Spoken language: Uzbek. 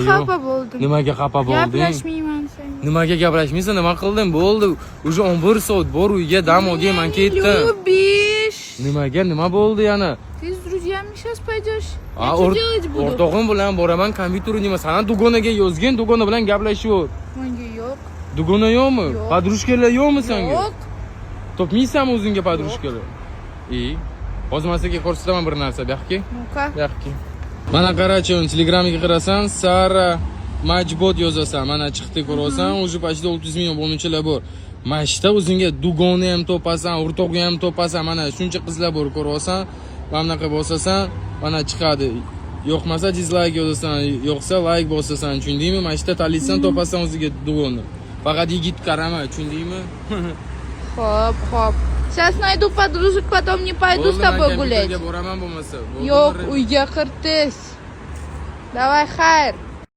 Xafa bo'ldim. Nimaga xafa bo'lding? Gaplashmayman senga. Nimaga gaplashmaysan? Nima qildim? Bo'ldi. Уже 11 soat bor uyga dam olgay, men ketdim. Любишь. Nimaga? Nima bo'ldi yana? Ты с друзьями сейчас пойдешь? А, Я что делать буду? O'rtog'im bilan boraman, kompyuter o'ynayman. Sana dugonaga yozgin, dugona bilan gaplashaver. Menga yo'q. Dugona yo'qmi? Yo'q. Podrushkalar yo'qmi senga? Yo'q. Topmaysanmi o'zingga podrushkalar? Hozirmasiga ko'rsataman bir narsa, buyoqqa. Ну-ка. Buyoqqa. Mana qarachi, Telegramga qarasan, Sara Majbot yozasan. Mana chiqdi ko'rasan, o'sha pachda 30 million abunachilari bor. Mashta o'zingga dugona ham topasan, o'rtog'i ham topasan. Mana shuncha qizlar bor ko'rasan. Mana bunaqa bosasan, mana chiqadi. Yo'qmasa dislike yozasan, yo'qsa like bosasan, tushundingmi? Mashta tanlaysan, topasan o'ziga dugona. Faqat yigit qarama, tushundingmi? Хоп. Сейчас найду подружек, потом не пойду с тобой гулять. Boraman bo'lmasa. Yo'q, uyga qirtish. Давай, xayr.